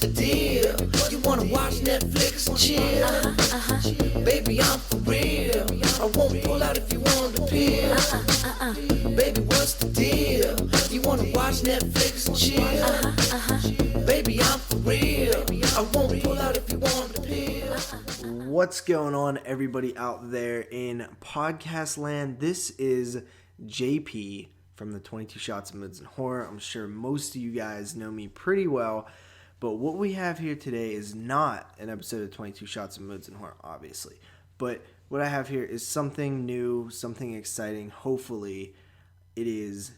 the deal? You wanna watch Netflix and chill? Baby, I'm for real. I won't pull out if you want the pill. Baby, what's the deal? You wanna watch Netflix and chill? Baby, I'm for real. I won't pull out if you want the pill. What's going on, everybody out there in podcast land? This is JP from the 22 Shots of Moods and Horror. I'm sure most of you guys know me pretty well, but what we have here today is not an episode of 22 Shots of Moods and Horror, obviously. But what I have here is something new, something exciting. Hopefully, it is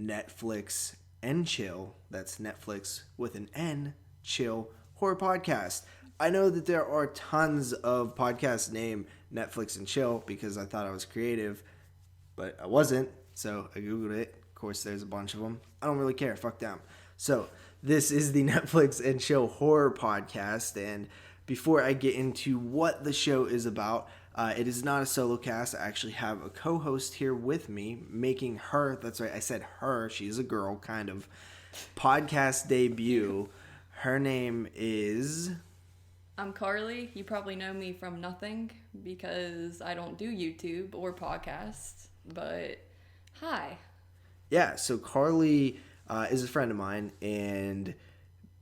Netflix and Chill. That's Netflix with an N, Chill Horror Podcast. I know that there are tons of podcasts named Netflix and Chill because I thought I was creative, but I wasn't. So I Googled it. Of course, there's a bunch of them. I don't really care. Fuck them. So this is the Netflix and Chill Horror Podcast. And before I get into what the show is about, it is not a solo cast. I actually have a co-host here with me making her, that's right, I said her, she's a girl, kind of, podcast debut. Her name is... I'm Carly. You probably know me from nothing because I don't do YouTube or podcasts, but hi. Yeah, so Carly is a friend of mine, and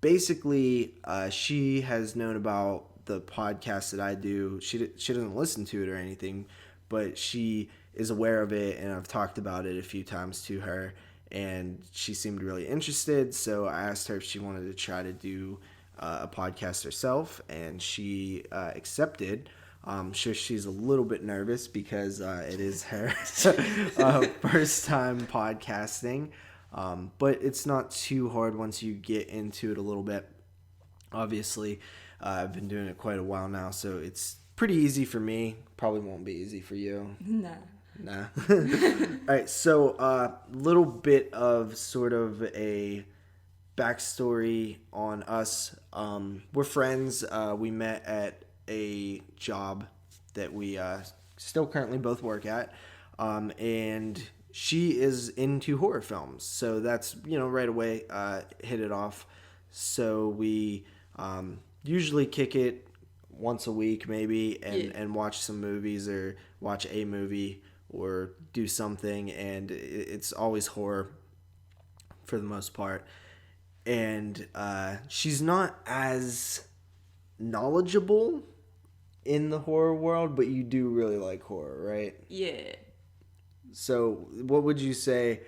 basically she has known about the podcast that I do. She doesn't listen to it or anything, but she is aware of it, and I've talked about it a few times to her, and she seemed really interested, so I asked her if she wanted to try to do a podcast herself, and she accepted. I'm sure she's a little bit nervous because it is her first time podcasting, but it's not too hard once you get into it a little bit. Obviously, I've been doing it quite a while now, so it's pretty easy for me. Probably won't be easy for you. Nah. All right, so little bit of sort of a backstory on us. We're friends. We met at a job that we still currently both work at, and she is into horror films, so that's, right away hit it off. So we usually kick it once a week maybe and watch some movies or watch a movie or do something, and it's always horror for the most part. And she's not as knowledgeable in the horror world, but you do really like horror, right? Yeah. So what would you say,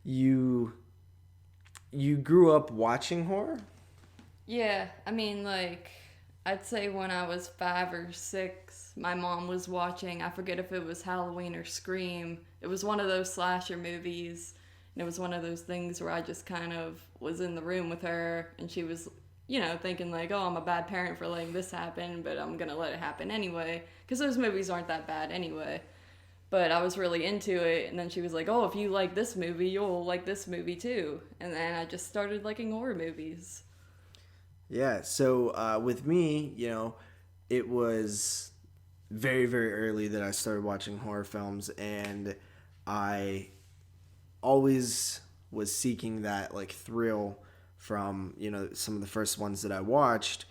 you grew up watching horror? Yeah, I mean, I'd say when I was 5 or 6, my mom was watching, I forget if it was Halloween or Scream. It was one of those slasher movies. And it was one of those things where I just kind of was in the room with her, and she was, thinking oh, I'm a bad parent for letting this happen, but I'm going to let it happen anyway, because those movies aren't that bad anyway. But I was really into it, and then she was like, oh, if you like this movie, you'll like this movie too. And then I just started liking horror movies. Yeah, so with me, it was very, very early that I started watching horror films, and I always was seeking that thrill from some of the first ones that I watched,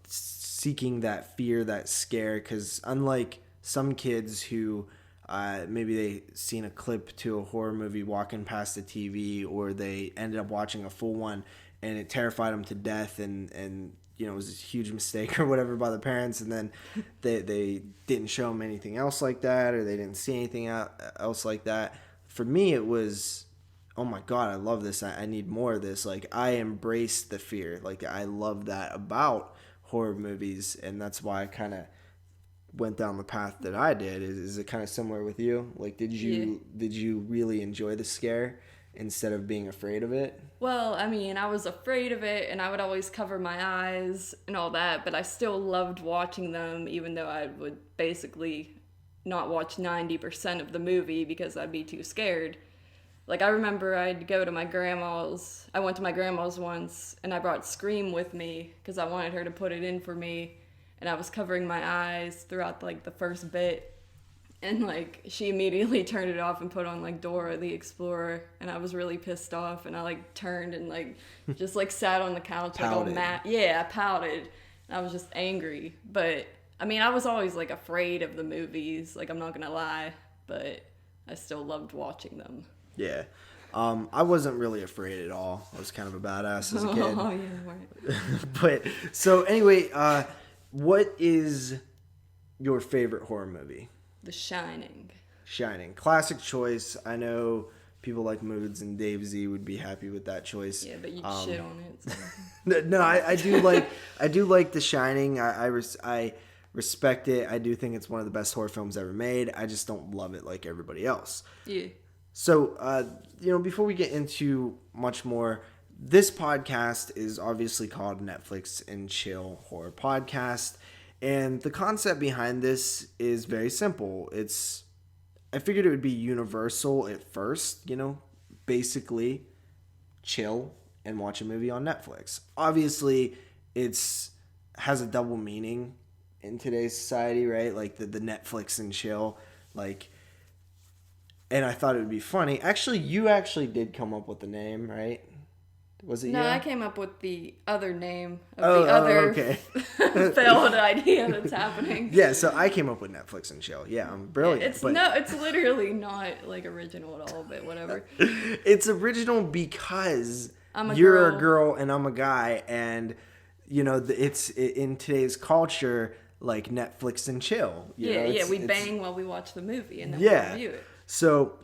seeking that fear, that scare, because unlike some kids who maybe they seen a clip to a horror movie walking past the TV, or they ended up watching a full one and it terrified them to death, and it was a huge mistake or whatever by the parents, and then they didn't show them anything else like that, or they didn't see anything else like that. For me, it was, oh my God, I love this. I need more of this. I embraced the fear. I love that about horror movies, and that's why I kind of went down the path that I did. Is it kind of similar with you? Did you really enjoy the scare instead of being afraid of it? Well, I mean, I was afraid of it, and I would always cover my eyes and all that, but I still loved watching them, even though I would basically not watch 90% of the movie because I'd be too scared. I remember I'd go to my grandma's. I went to my grandma's once, and I brought Scream with me because I wanted her to put it in for me, and I was covering my eyes throughout the first bit, And, like, she immediately turned it off and put on, like, Dora the Explorer. And I was really pissed off. And I, like, turned and, like, just, like, sat on the couch. Like, all mad. Yeah, I pouted. And I was just angry. But, I mean, I was always, like, afraid of the movies. Like, I'm not going to lie. But I still loved watching them. Yeah. I wasn't really afraid at all. I was kind of a badass as a kid. Oh, yeah, right. But, so, anyway, what is your favorite horror movie? The Shining. Shining. Classic choice. I know people like Moods and Dave Z would be happy with that choice. Yeah, but you shit on it. So. No, I do like The Shining. I respect it. I do think it's one of the best horror films ever made. I just don't love it like everybody else. Yeah. So, before we get into much more, this podcast is obviously called Netflix and Chill Horror Podcast. And the concept behind this is very simple. I figured it would be universal at first, basically chill and watch a movie on Netflix. Obviously, has a double meaning in today's society, right? Like the Netflix and chill, and I thought it would be funny. Actually, you did come up with the name, right? Was it you? No, I came up with the other name of the other failed idea that's happening. Yeah, so I came up with Netflix and chill. Yeah, I'm brilliant. It's literally not like original at all, but whatever. It's original because you're a girl and I'm a guy, and it's in today's culture like Netflix and chill. We bang while we watch the movie and then we review it. So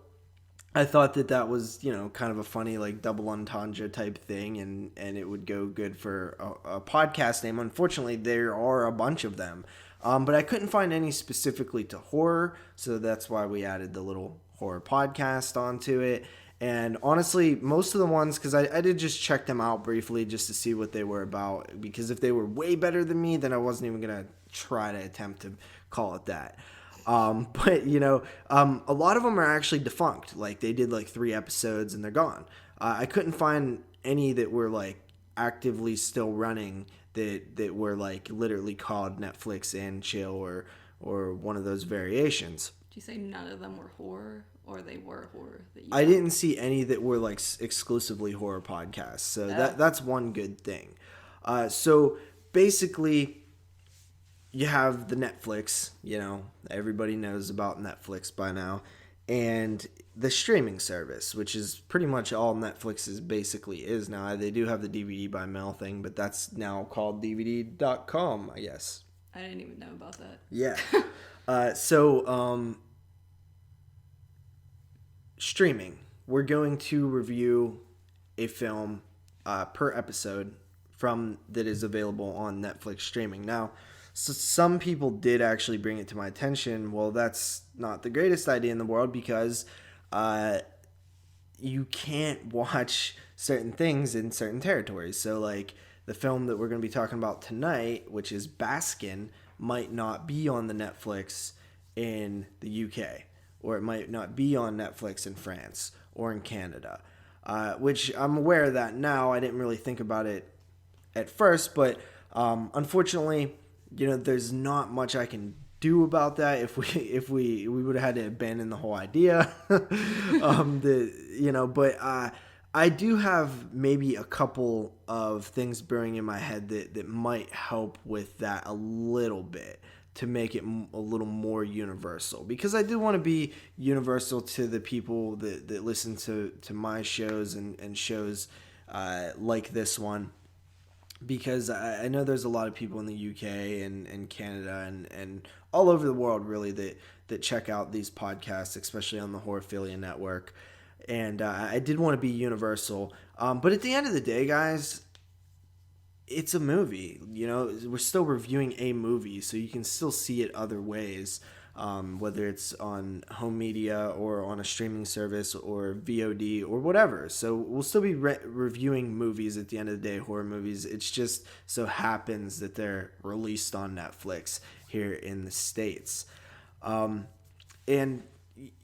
I thought that was, kind of a funny, like, double entendre type thing, and it would go good for a podcast name. Unfortunately, there are a bunch of them, but I couldn't find any specifically to horror, so that's why we added the little horror podcast onto it. And honestly, most of the ones, because I did just check them out briefly just to see what they were about, because if they were way better than me, then I wasn't even going to try to attempt to call it that. But a lot of them are actually defunct. Like they did like 3 episodes and they're gone. I couldn't find any that were like actively still running that were like literally called Netflix and chill or one of those variations. Did you say none of them were horror or they were horror? I didn't see any that were like exclusively horror podcasts. So that's one good thing. So basically, you have the Netflix, everybody knows about Netflix by now, and the streaming service, which is pretty much all Netflix basically is now. They do have the DVD by mail thing, but that's now called DVD.com, I guess. I didn't even know about that. Yeah. Streaming. We're going to review a film per episode that is available on Netflix streaming. Now, so some people did actually bring it to my attention. Well, that's not the greatest idea in the world because you can't watch certain things in certain territories. So, like, the film that we're going to be talking about tonight, which is Baskin, might not be on the Netflix in the UK. Or it might not be on Netflix in France or in Canada. Which I'm aware of that now. I didn't really think about it at first. But unfortunately, there's not much I can do about that. If we would have had to abandon the whole idea. But I do have maybe a couple of things brewing in my head that might help with that a little bit to make it a little more universal, because I do want to be universal to the people that listen to my shows and shows like this one. Because I know there's a lot of people in the UK and Canada and all over the world, really, that check out these podcasts, especially on the Horrorphilia Network. And I did want to be universal. But at the end of the day, guys, it's a movie. We're still reviewing a movie, so you can still see it other ways. Whether it's on home media or on a streaming service or VOD or whatever. So we'll still be reviewing movies at the end of the day, horror movies. It's just so happens that they're released on Netflix here in the States. And,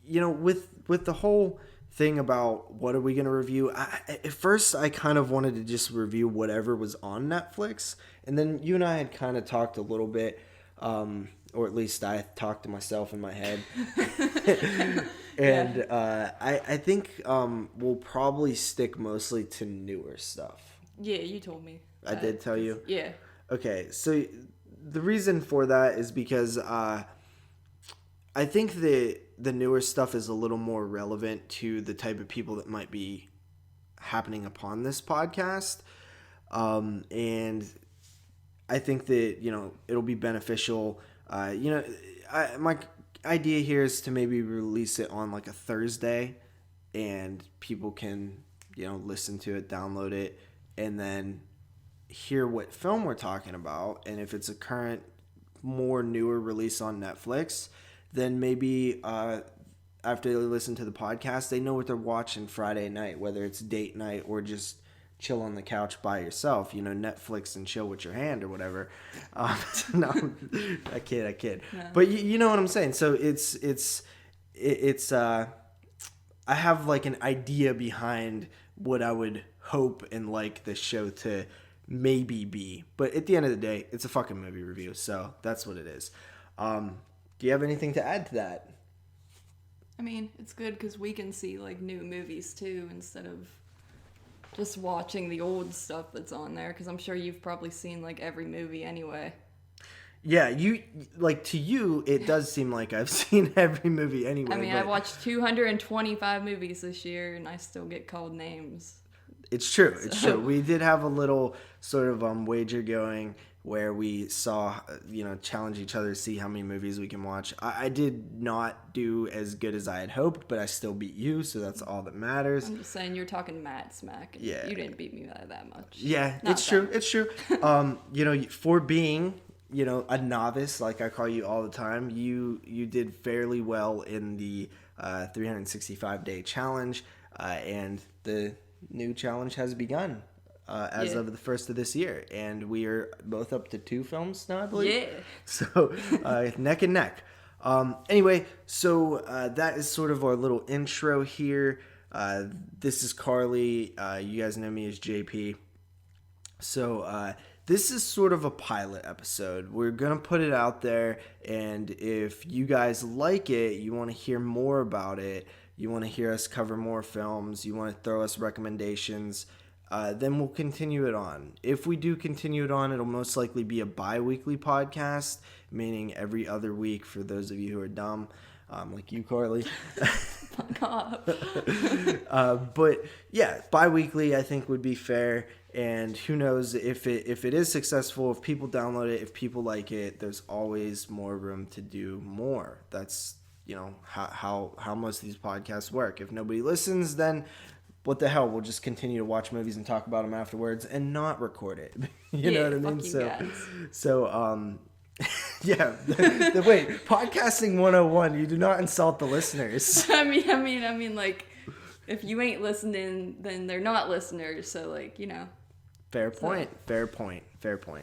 with the whole thing about what are we going to review, at first I kind of wanted to just review whatever was on Netflix. And then you and I had kind of talked a little bit or at least I talk to myself in my head. And I think we'll probably stick mostly to newer stuff. Yeah, you told me. I did tell you? Yeah. Okay, so the reason for that is because I think the newer stuff is a little more relevant to the type of people that might be happening upon this podcast. And I think that, it'll be beneficial. My idea here is to maybe release it on like a Thursday, and people can, listen to it, download it, and then hear what film we're talking about. And if it's a current, more newer release on Netflix, then maybe after they listen to the podcast, they know what they're watching Friday night, whether it's date night or just chill on the couch by yourself, Netflix and chill with your hand or whatever. No, I kid. No. But you know what I'm saying? So it's I have like an idea behind what I would hope and like the show to maybe be. But at the end of the day, it's a fucking movie review. So that's what it is. Do you have anything to add to that? I mean, it's good because we can see like new movies too instead of just watching the old stuff that's on there, because I'm sure you've probably seen like every movie anyway. Yeah, to you it does seem like I've seen every movie anyway. I mean, I watched 225 movies this year and I still get called names. It's true. We did have a little sort of wager going where we saw, challenge each other to see how many movies we can watch. I did not do as good as I had hoped, but I still beat you, so that's all that matters. I'm just saying, you're talking mad smack. And yeah. You didn't beat me by that much. Yeah, it's true. It's true. For being, a novice, like I call you all the time, you did fairly well in the 365-day challenge, and the new challenge has begun. As of the first of this year, and we are both up to 2 films now, I believe. Yeah. So neck and neck. Anyway, so that is sort of our little intro here. This is Carly. You guys know me as JP. So this is sort of a pilot episode. We're gonna put it out there, and if you guys like it, you want to hear more about it, you want to hear us cover more films, you want to throw us recommendations, then we'll continue it on. If we do continue it on, it'll most likely be a bi-weekly podcast, meaning every other week for those of you who are dumb, like you, Carly. Fuck off. But yeah, bi-weekly I think would be fair, and who knows if it is successful, if people download it, if people like it, there's always more room to do more. That's, how most of these podcasts work. If nobody listens, then what the hell, we'll just continue to watch movies and talk about them afterwards and not record it. You know what I mean? Yeah. Wait, podcasting 101, you do not insult the listeners. I mean, like, if you ain't listening, then they're not listeners, so, like, Fair point.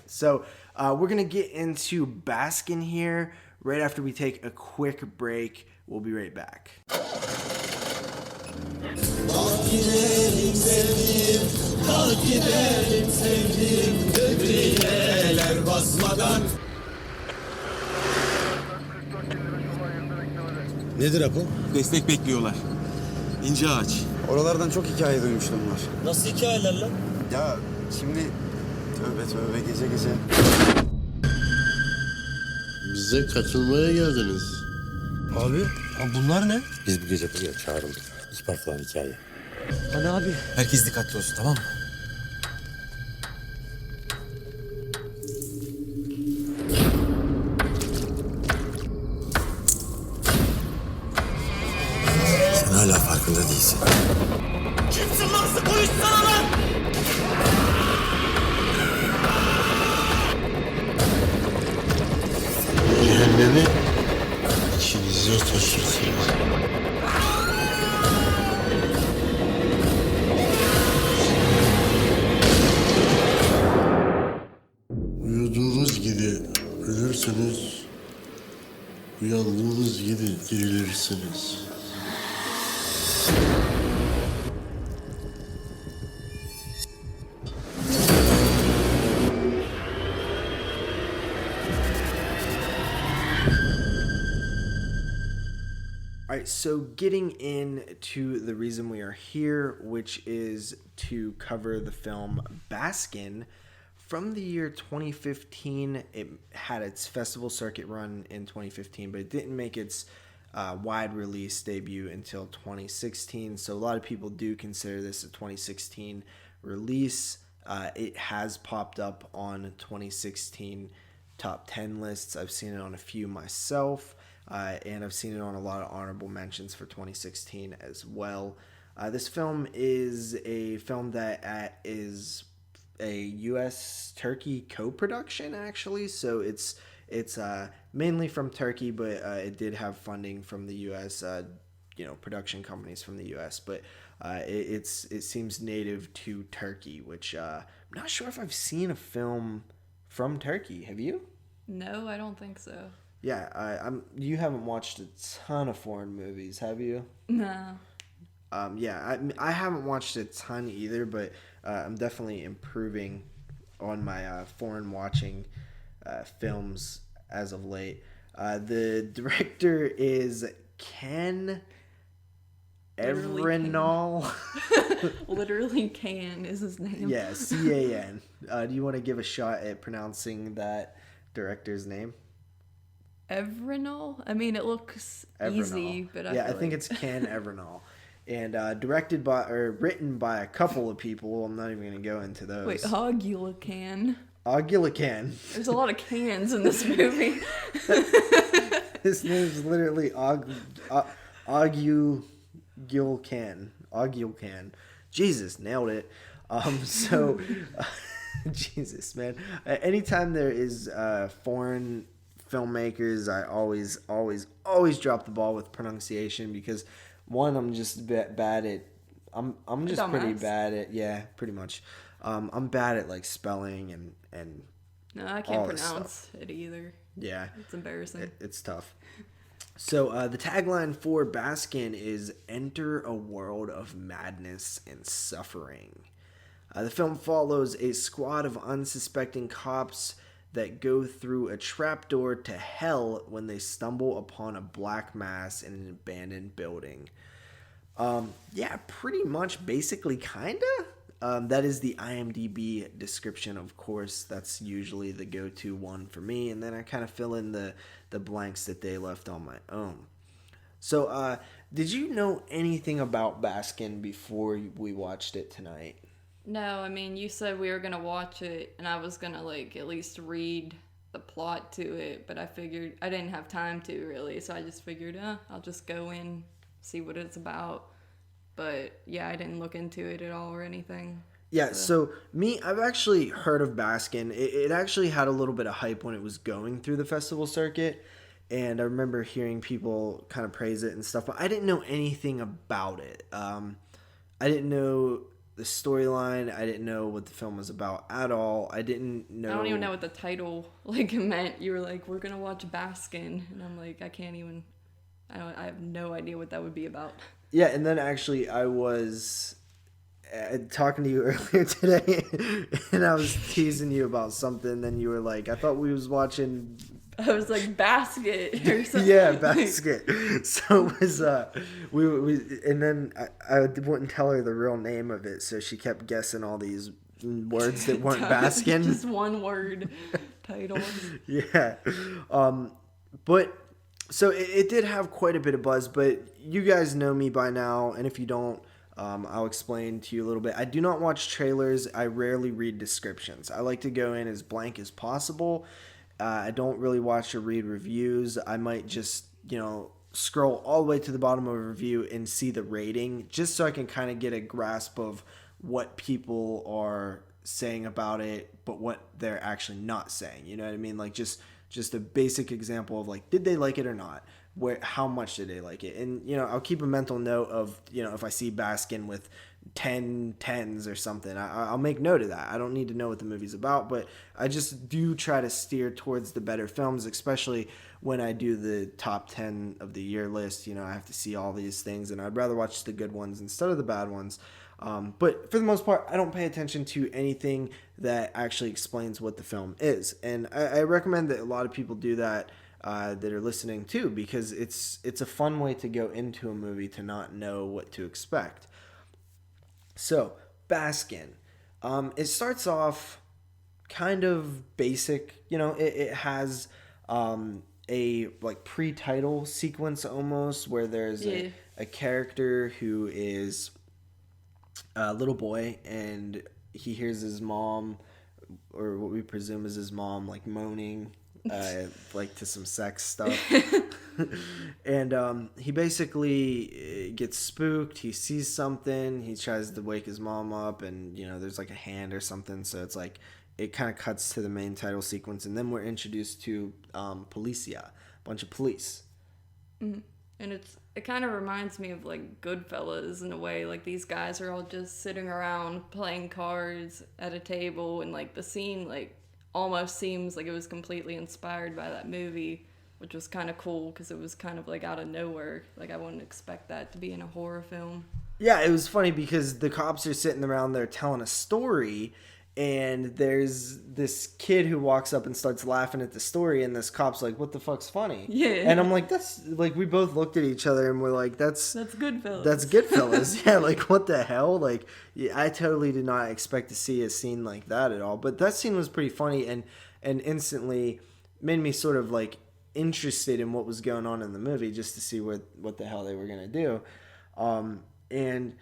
So, we're going to get into Baskin here right after we take a quick break. We'll be right back. Kalk gidelim sevdim, Bedriyeler basmadan. Nedir Apo? Destek bekliyorlar. İnce ağaç. Oralardan çok hikaye duymuştum var. Nasıl hikayeler lan? Ya şimdi tövbe gece. Bize katılmaya geldiniz. Abi bunlar ne? Biz bu gece buraya çağrıldık. İspartlar hikaye. Hani abi? Herkes dikkatli olsun, tamam mı? Sen hala farkında değilsin. Kimsin lan? Konuşsana lan! Cehennemi içinize taşırsınız. Uyuduğunuz gibi ölürsünüz, uyandığınız gibi dirilirsiniz. All right, so getting into the reason we are here, which is to cover the film Baskin from the year 2015. It had its festival circuit run in 2015, but it didn't make its wide release debut until 2016. So a lot of people do consider this a 2016 release. It has popped up on 2016 top 10 lists. I've seen it on a few myself. And I've seen it on a lot of honorable mentions for 2016 as well. This film is a film that is a U.S.-Turkey co-production, actually. So it's mainly from Turkey, but it did have funding from the U.S., production companies from the U.S. But it seems native to Turkey, which I'm not sure if I've seen a film from Turkey. Have you? No, I don't think so. Yeah, you haven't watched a ton of foreign movies, have you? No. I haven't watched a ton either, but I'm definitely improving on my foreign watching films as of late. The director is Ken Evrenol. Literally Can is his name. Yeah, Can. Do you want to give a shot at pronouncing that director's name? Evrenol? I mean, it looks Evrenol. easy, but I think it's Ken Evrenol. And written by a couple of people. I'm not even going to go into those. Wait, Can. Can. There's a lot of cans in this movie. His name's literally Can. Jesus, nailed it. Jesus, man. Anytime there is foreign filmmakers, I always drop the ball with pronunciation because one, I'm just bad at. I'm just pretty bad at. Yeah, pretty much. I'm bad at like spelling and. No, I can't pronounce it either. Yeah, it's embarrassing. It's tough. So the tagline for Baskin is "Enter a world of madness and suffering." The film follows a squad of unsuspecting cops that go through a trapdoor to hell when they stumble upon a black mass in an abandoned building. Pretty much, basically, kinda. That is the IMDb description, of course. That's usually the go-to one for me, and then I kind of fill in the blanks that they left on my own. So, did you know anything about Baskin before we watched it tonight? No, I mean, you said we were going to watch it, and I was going to, at least read the plot to it, but I figured I didn't have time to, really, so I just figured, I'll just go in, see what it's about. But, yeah, I didn't look into it at all or anything. Yeah, so I've actually heard of Baskin. It actually had a little bit of hype when it was going through the festival circuit, and I remember hearing people kind of praise it and stuff, but I didn't know anything about it. I didn't know the storyline. I didn't know what the film was about at all. I didn't know. I don't even know what the title meant. You were like, "We're gonna watch Baskin," and I'm like, I have no idea what that would be about. Yeah, and then actually I was talking to you earlier today, and I was teasing you about something. Then you were like, "I thought we was watching." I was like Basket or something. Yeah, Basket. So it was we and then I wouldn't tell her the real name of it, so she kept guessing all these words that weren't Baskin. Just one word titles. Yeah. But so it did have quite a bit of buzz, but you guys know me by now, and if you don't, I'll explain to you a little bit. I do not watch trailers. I rarely read descriptions. I like to go in as blank as possible. I don't really watch or read reviews. I might just, scroll all the way to the bottom of a review and see the rating just so I can kind of get a grasp of what people are saying about it, but what they're actually not saying. You know what I mean? Like just a basic example of like, did they like it or not? How much did they like it? And, I'll keep a mental note of, if I see Baskin with 10 tens or something, I'll make note of that. I don't need to know what the movie's about, but I just do try to steer towards the better films, especially when I do the top 10 of the year list. I have to see all these things, and I'd rather watch the good ones instead of the bad ones. But for the most part, I don't pay attention to anything that actually explains what the film is. And I recommend that a lot of people do that. that are listening too, because it's a fun way to go into a movie to not know what to expect. So, Baskin. It starts off kind of basic. It has a like pre-title sequence almost, where there's a character who is a little boy, and he hears his mom, or what we presume is his mom, like moaning like to some sex stuff. And he basically gets spooked. He sees something. He tries to wake his mom up, and there's like a hand or something. So it's like it kind of cuts to the main title sequence, and then we're introduced to Policia, a bunch of police. Mm-hmm. And it kind of reminds me of like Goodfellas in a way. Like these guys are all just sitting around playing cards at a table, and like the scene like almost seems like it was completely inspired by that movie, which was kind of cool because it was kind of like out of nowhere. Like I wouldn't expect that to be in a horror film. Yeah, it was funny because the cops are sitting around there telling a story, and there's this kid who walks up and starts laughing at the story, and this cop's like, "What the fuck's funny?" Yeah. And I'm like, "That's like," we both looked at each other and we're like, "That's Goodfellas." That's Goodfellas." Yeah, like what the hell? Like, yeah, I totally did not expect to see a scene like that at all. But that scene was pretty funny, and instantly made me sort of like interested in what was going on in the movie, just to see what the hell they were gonna do. And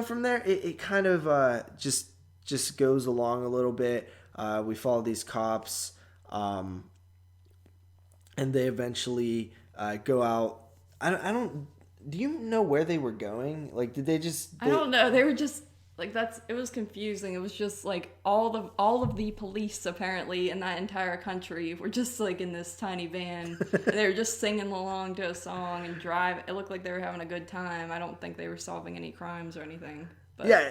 from there it kind of just goes along a little bit. We follow these cops, and they eventually go out. I don't. Do you know where they were going? Like, did they just? I don't know. They were just like it was confusing. It was just like all of the police apparently in that entire country were just like in this tiny van. And they were just singing along to a song and driving. It looked like they were having a good time. I don't think they were solving any crimes or anything. But yeah,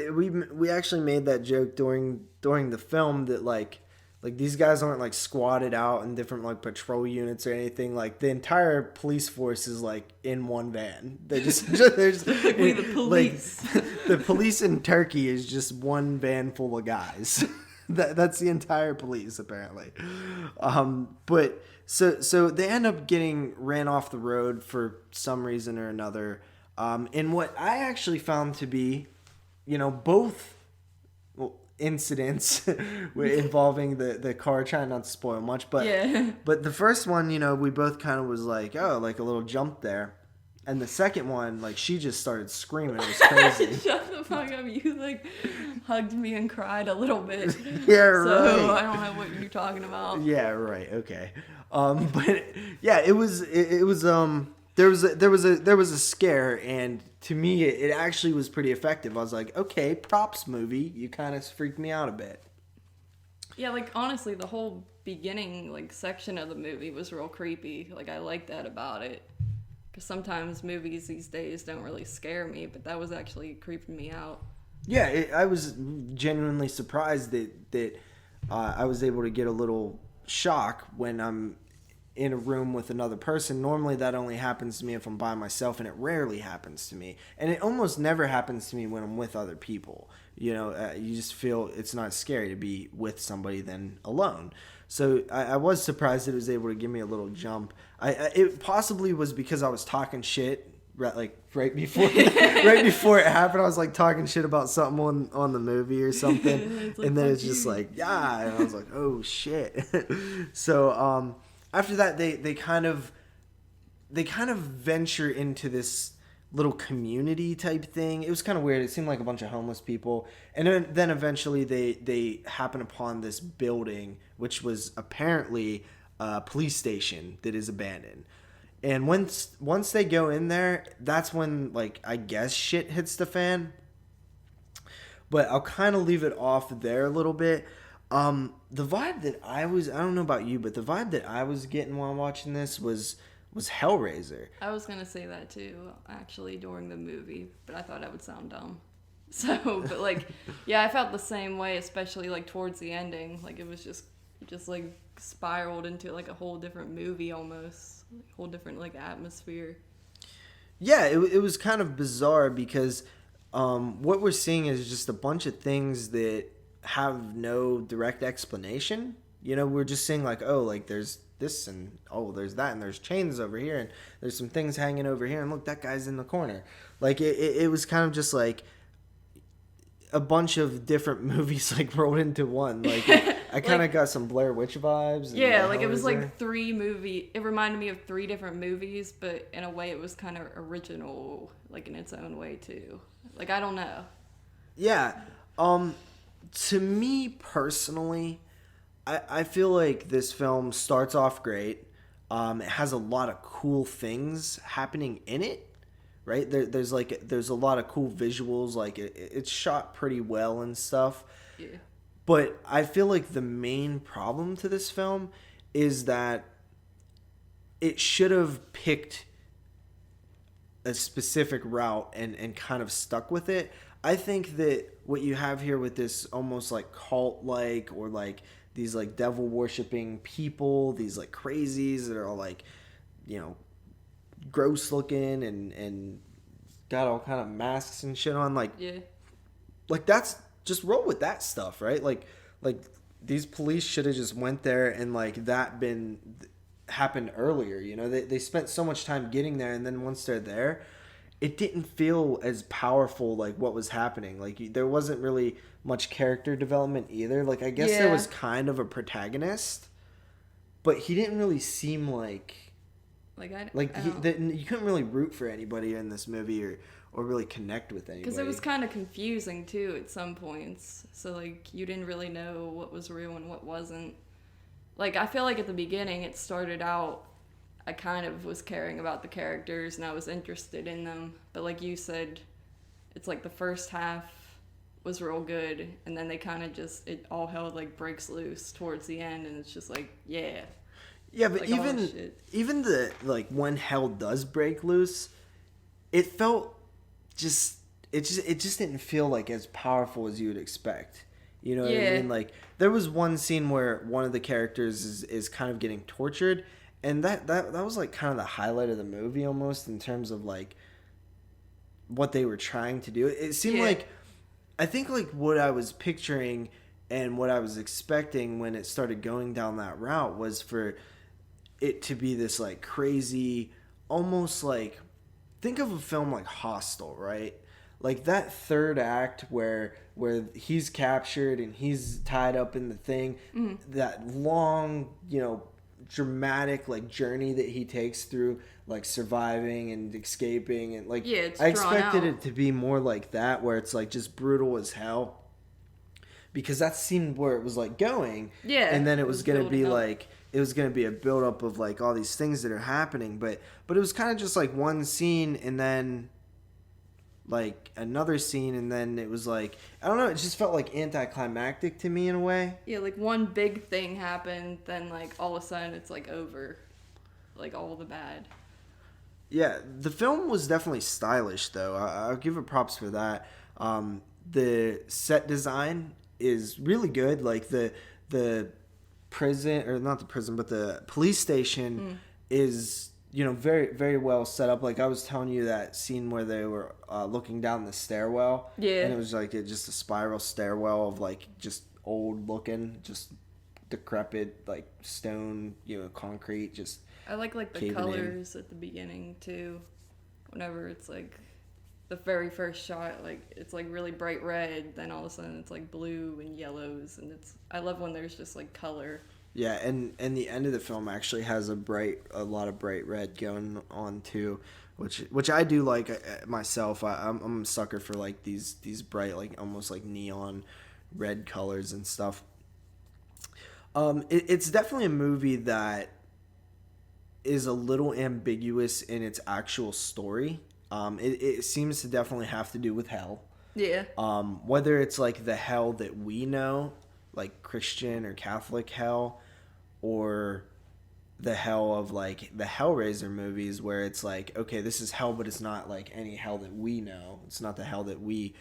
we actually made that joke during the film that like these guys aren't like squatted out in different like patrol units or anything. Like the entire police force is like in one van. They're just like we the police. Like, the police in Turkey is just one van full of guys. That's the entire police apparently. But so they end up getting ran off the road for some reason or another. And what I actually found to be, both incidents involving the car, trying not to spoil much, but but the first one, we both kind of was like, oh, like a little jump there. And the second one, like she just started screaming. It was crazy. Shut the fuck up. You like hugged me and cried a little bit. Yeah, right. So I don't know what you're talking about. Yeah, right. Okay. But yeah, it was there was a scare, and to me it actually was pretty effective. I was like, okay, props movie. You kind of freaked me out a bit. Yeah, like honestly, the whole beginning like section of the movie was real creepy. Like I like that about it, because sometimes movies these days don't really scare me, but that was actually creeping me out. Yeah, I was genuinely surprised that I was able to get a little shock when I'm in a room with another person. Normally that only happens to me if I'm by myself, and it rarely happens to me, and it almost never happens to me when I'm with other people. You just feel it's not scary to be with somebody than alone. So I was surprised that it was able to give me a little jump. It possibly was because I was talking shit right before it happened. I was like talking shit about something on the movie or something, and then it's just like, yeah, and I was like, oh shit. So after that, they kind of venture into this little community type thing. It was kind of weird. It seemed like a bunch of homeless people, and then eventually they happen upon this building, which was apparently a police station that is abandoned. And once they go in there, that's when, like, I guess shit hits the fan. But I'll kind of leave it off there a little bit. The vibe that I don't know about you, but the vibe that I was getting while watching this was Hellraiser. I was gonna say that too, actually, during the movie, but I thought I would sound dumb. So, but like, yeah, I felt the same way, especially like towards the ending. Like it was just like spiraled into like a whole different movie almost, like, whole different like atmosphere. Yeah, it was kind of bizarre because what we're seeing is just a bunch of things that have no direct explanation. We're just seeing like, oh, like there's this, and oh, there's that, and there's chains over here, and there's some things hanging over here, and look, that guy's in the corner. Like it was kind of just like a bunch of different movies like rolled into one. Like I kind of got some Blair Witch vibes. And Yeah, like it was Hellraiser. like it reminded me of 3 different movies, but in a way it was kind of original, like in its own way too. Like I don't know. Yeah. To me personally, I feel like this film starts off great. It has a lot of cool things happening in it, right? There's a lot of cool visuals. Like it's shot pretty well and stuff. Yeah. But I feel like the main problem to this film is that it should have picked a specific route and kind of stuck with it. I think that what you have here with this almost like cult-like, or like these like devil worshipping people, these like crazies that are all like, you know, gross looking and got all kind of masks and shit on, like Yeah. like that's just roll with that stuff, right? Like these police should have just went there and like that been happened earlier, you know. They spent so much time getting there, and then once they're there, it didn't feel as powerful like what was happening. Like there wasn't really much character development either. Like I guess there Yeah. was kind of a protagonist, but he didn't really seem like you couldn't really root for anybody in this movie or really connect with anybody. Because it was kind of confusing too at some points. So like you didn't really know what was real and what wasn't. Like I feel like at the beginning it started out, I kind of was caring about the characters and I was interested in them. But like you said, it's like the first half was real good, and then they kind of just, it all hell like breaks loose towards the end, and it's just like, yeah. Yeah, but Like, oh, shit. even the like when hell does break loose, it felt just it just didn't feel like as powerful as you would expect. You know what I Yeah. mean? Like there was one scene where one of the characters is kind of getting tortured, and that was like kind of the highlight of the movie almost, in terms of like what they were trying to do. It seemed Yeah. like, I think like what I was picturing and what I was expecting when it started going down that route was for it to be this like crazy, almost like, think of a film like Hostel, right? Like that third act where he's captured and he's tied up in the thing, that long, you know, dramatic like journey that he takes through like surviving and escaping, and like, Yeah, it's I drawn expected out. it to be more like that, where it's like just brutal as hell, because that seemed where it was like going. Yeah, and then it it was was gonna be building up. like, it was gonna be a build up of like all these things that are happening, but it was kind of just like one scene and then like another scene, and then it was like, I don't know, it just felt like anticlimactic to me in a way. Yeah, like one big thing happened, then like all of a sudden it's like over. Like all the bad. Yeah, the film was definitely stylish, though. I'll give it props for that. The set design is really good. Like the prison, or not the prison, but the police station is, you know, very, very well set up. Like I was telling you, that scene where they were looking down the stairwell. Yeah. And it was like just a spiral stairwell of like just old looking, just decrepit, like stone, you know, concrete, just... I like the caving in. colors at the beginning too. Whenever it's like the very first shot, like it's like really bright red, then all of a sudden it's like blue and yellows, and I love when there's just like color. Yeah, and the end of the film actually has a lot of bright red going on too, which I do like myself. I'm a sucker for like these bright, like almost like neon red colors and stuff. It's definitely a movie that is a little ambiguous in its actual story. It seems to definitely have to do with hell. Yeah. Whether it's like the hell that we know, like Christian or Catholic hell, or the hell of like the Hellraiser movies, where it's like, okay, this is hell, but it's not like any hell that we know. It's not the hell that we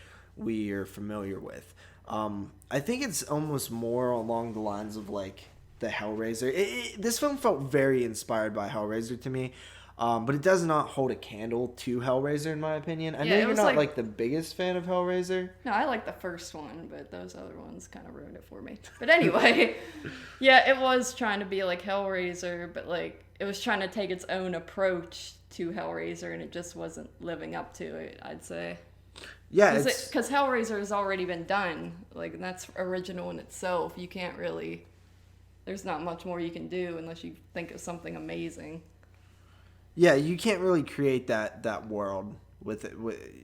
are familiar with. I think it's almost more along the lines of like the Hellraiser. This film felt very inspired by Hellraiser to me. But it does not hold a candle to Hellraiser, in my opinion. I Yeah, know it you're was not like- like the biggest fan of Hellraiser. No, I like the first one, but those other ones kind of ruined it for me. But anyway, yeah, it was trying to be like Hellraiser, but like it was trying to take its own approach to Hellraiser, and it just wasn't living up to it, I'd say. Yeah, it's Because Hellraiser has already been done. Like, and that's original in itself. You can't really... There's not much more you can do unless you think of something amazing. yeah, you can't really create that world with it.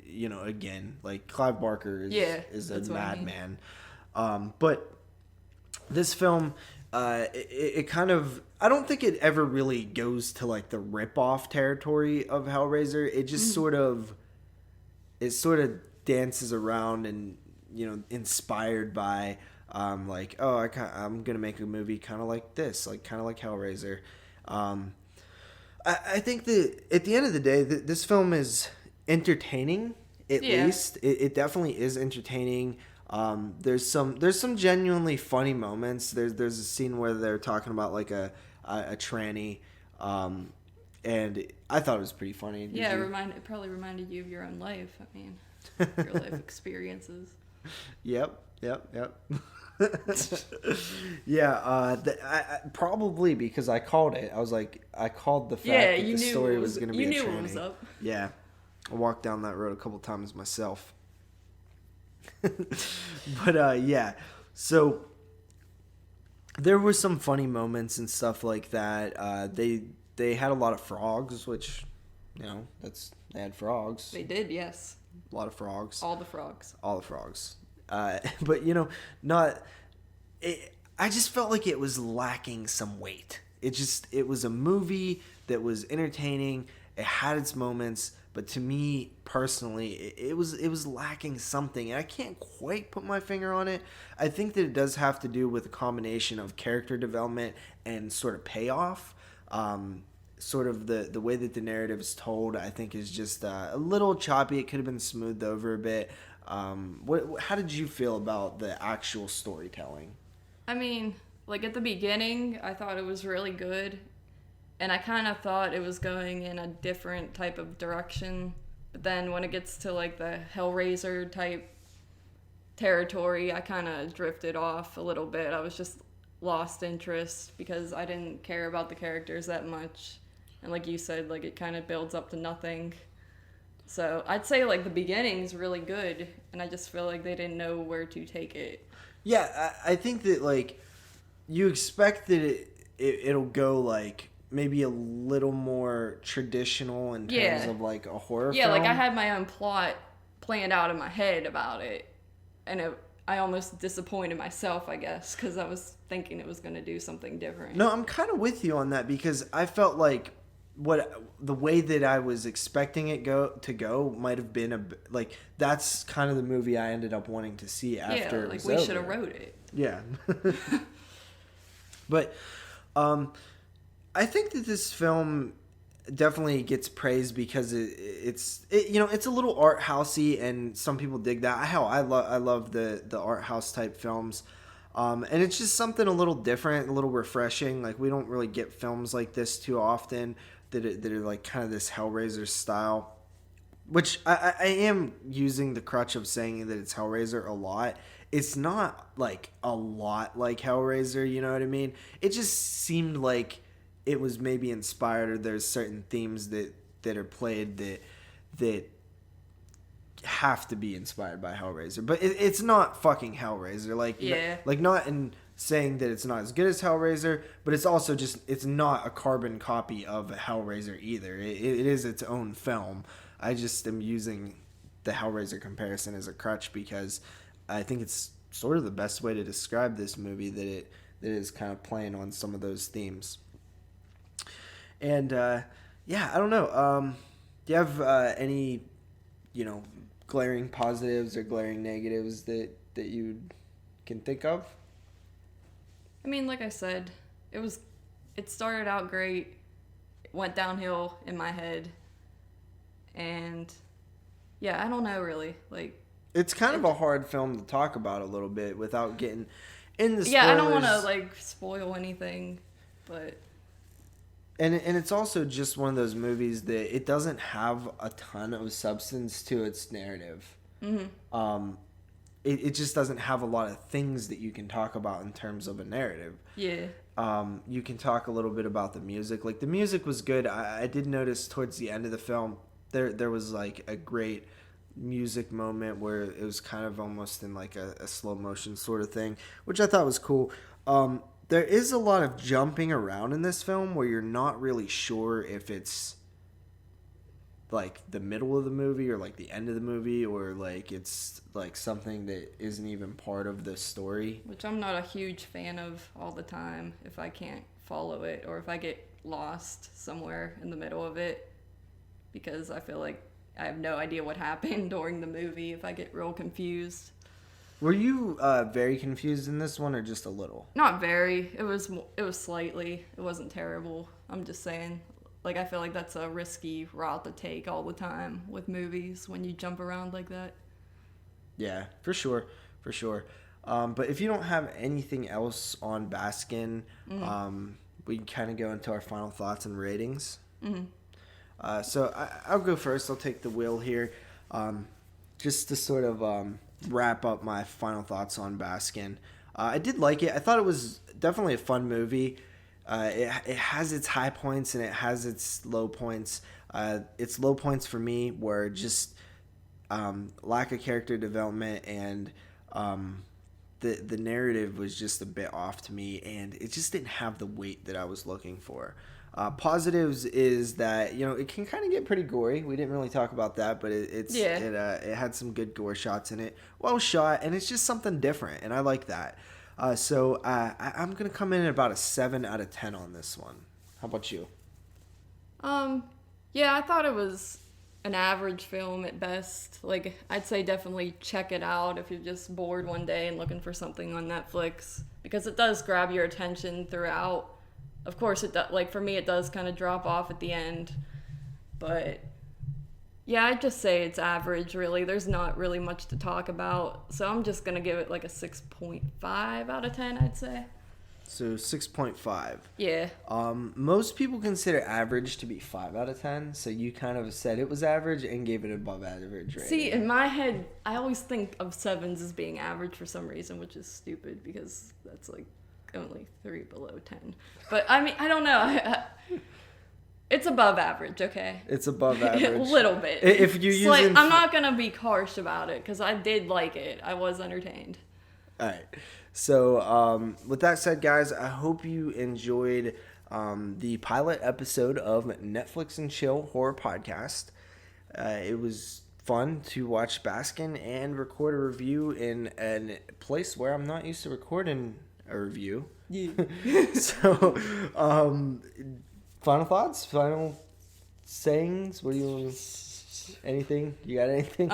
You know, again, like Clive Barker is a that's what I mean. madman. But this film, it kind of, I don't think it ever really goes to like the rip-off territory of Hellraiser. It just sort of dances around and, you know, inspired by like, oh, I'm gonna make a movie kind of like this, like kind of like Hellraiser. I think that at the end of the day, this film is entertaining. At least it definitely is entertaining. There's some genuinely funny moments. There's a scene where they're talking about like a tranny, and I thought it was pretty funny. Did Yeah, you? it probably reminded you of your own life. I mean, your life experiences. Yep. Yeah, I probably because I called it. I was like, I called the fact that the story was going to be you a knew tranny. what was up. Yeah, I walked down that road a couple times myself. But yeah, so there were some funny moments and stuff like that. They had a lot of frogs, which, you know, they had frogs. They did, yes. A lot of frogs. All the frogs. All the frogs. But you know, I just felt like it was lacking some weight. It was a movie that was entertaining. It had its moments, but to me personally, it was lacking something, and I can't quite put my finger on it. I think that it does have to do with a combination of character development and sort of payoff. Sort of the way that the narrative is told, I think, is just a little choppy. It could have been smoothed over a bit. How did you feel about the actual storytelling? I mean, like at the beginning, I thought it was really good. And I kind of thought it was going in a different type of direction. But then when it gets to like the Hellraiser type territory, I kind of drifted off a little bit. I was just lost interest because I didn't care about the characters that much. And like you said, like it kind of builds up to nothing. So I'd say like the beginning's really good, and I just feel like they didn't know where to take it. Yeah, I think that like you expect that it'll go like maybe a little more traditional in terms of like a horror film. Yeah, like I had my own plot planned out in my head about it, and I almost disappointed myself, I guess, because I was thinking it was going to do something different. No, I'm kind of with you on that because I felt like the way that I was expecting it to go might have been like that's kind of the movie I ended up wanting to see after it was we over. should have wrote it. Yeah. But I think that this film definitely gets praised because it's a little art housey, and some people dig that. I love the art house type films. And it's just something a little different, a little refreshing. Like we don't really get films like this too often that are like kind of this Hellraiser style, which I am using the crutch of saying that it's Hellraiser a lot. It's not like a lot like Hellraiser, you know what I mean? It just seemed like it was maybe inspired, or there's certain themes that are played that have to be inspired by Hellraiser, but it's not fucking Hellraiser. Like not in saying that it's not as good as Hellraiser, but it's also just it's not a carbon copy of Hellraiser either. It is its own film. I just am using the Hellraiser comparison as a crutch because I think it's sort of the best way to describe this movie, that it is kind of playing on some of those themes. And yeah, I don't know. Do you have any, glaring positives or glaring negatives that you can think of? I mean, like I said, it started out great, it went downhill in my head, and yeah, I don't know really. Like, it's kind of a hard film to talk about a little bit without getting in the spoilers. Yeah, I don't want to like spoil anything, but And it's also just one of those movies that it doesn't have a ton of substance to its narrative. It just doesn't have a lot of things that you can talk about in terms of a narrative. Yeah. You can talk a little bit about the music. Like, the music was good. I did notice towards the end of the film, there was like a great music moment where it was kind of almost in like a slow motion sort of thing, which I thought was cool. There is a lot of jumping around in this film where you're not really sure if it's like the middle of the movie or like the end of the movie, or like it's like something that isn't even part of the story. Which I'm not a huge fan of all the time if I can't follow it or if I get lost somewhere in the middle of it, because I feel like I have no idea what happened during the movie if I get real confused. Were you very confused in this one, or just a little? Not very. It was slightly. It wasn't terrible. I'm just saying. Like, I feel like that's a risky route to take all the time with movies when you jump around like that. Yeah, for sure. But if you don't have anything else on Baskin, we can kind of go into our final thoughts and ratings. So I'll go first. I'll take the wheel here, just to sort of wrap up my final thoughts on Baskin. I did like it. I thought it was definitely a fun movie. It has its high points and it has its low points. Its low points for me were just lack of character development, and the narrative was just a bit off to me, and it just didn't have the weight that I was looking for. Positives is that, you know, it can kind of get pretty gory. We didn't really talk about that, but it had some good gore shots in it. Well shot, and it's just something different, and I like that. So I'm going to come in at about a 7 out of 10 on this one. How about you? Yeah, I thought it was an average film at best. Like, I'd say definitely check it out if you're just bored one day and looking for something on Netflix, because it does grab your attention throughout. Of course, like, for me, it does kind of drop off at the end, but yeah, I'd just say it's average, really. There's not really much to talk about, so I'm just gonna give it like a 6.5 out of 10, I'd say. So 6.5. Yeah. Most people consider average to be 5 out of 10, so you kind of said it was average and gave it above average rating. See, in my head, I always think of 7s as being average for some reason, which is stupid because that's like only 3 below 10. But I mean, I don't know. It's above average, okay? It's above average. A little bit. If you use, I'm not gonna be harsh about it because I did like it. I was entertained. All right. So with that said, guys, I hope you enjoyed the pilot episode of Netflix and Chill Horror Podcast. It was fun to watch Baskin and record a review in a place where I'm not used to recording a review. Yeah. So, final thoughts? Final sayings? What do you... Anything? You got anything?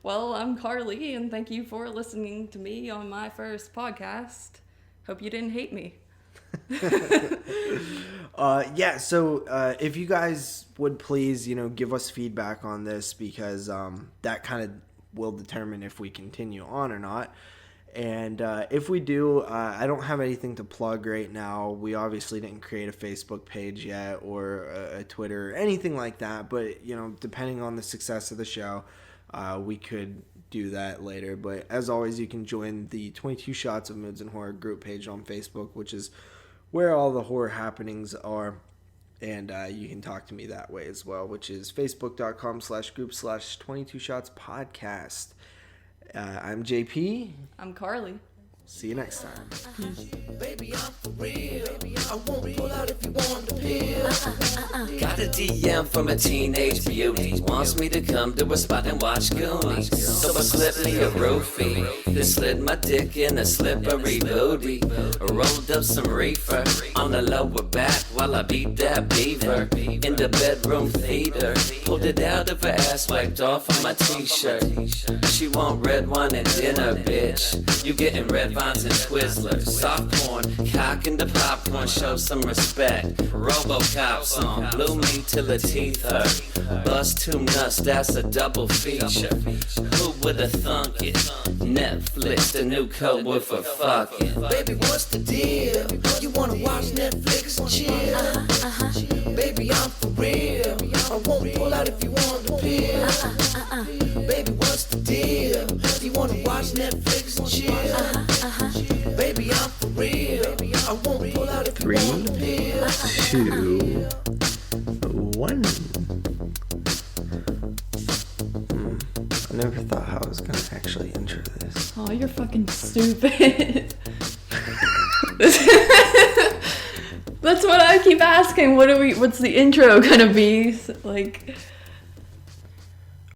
Well, I'm Carly, and thank you for listening to me on my first podcast. Hope you didn't hate me. So if you guys would please, give us feedback on this, because that kind of will determine if we continue on or not. And if we do, I don't have anything to plug right now. We obviously didn't create a Facebook page yet, or a Twitter, or anything like that. But, depending on the success of the show, we could do that later. But as always, you can join the 22 Shots of Moods and Horror group page on Facebook, which is where all the horror happenings are. And you can talk to me that way as well, which is facebook.com/group/22 Shots Podcast. I'm JP. I'm Carly. See you next time. Baby, I'm for real. I won't pull out if you want the pill. Got a DM from a teenage beauty. Wants me to come to a spot and watch Goonies. So I slipped me a roofie. Then slid my dick in a slippery booty. Rolled up some reefer on the lower back while I beat that beaver. In the bedroom theater. Pulled it out of her ass, wiped off of my t-shirt. She want red wine and dinner, bitch. You getting red tampons and Twizzlers. Soft porn, cock in the popcorn, show some respect. RoboCop song, blew me till the teeth hurt. Bust two nuts, that's a double feature. Who would've thunk it? Netflix, the new code word for fucking. Baby, what's the deal? You wanna watch Netflix and chill? Baby, I'm for real. I won't pull out if you want the pill. Baby, what's the deal? You wanna watch Netflix and chill? Baby, I'm for real. I won't pull out if you want the pill. 2, 1. I never thought how I was gonna actually intro this. Oh, you're fucking stupid. That's what I keep asking. What's the intro gonna be? Like,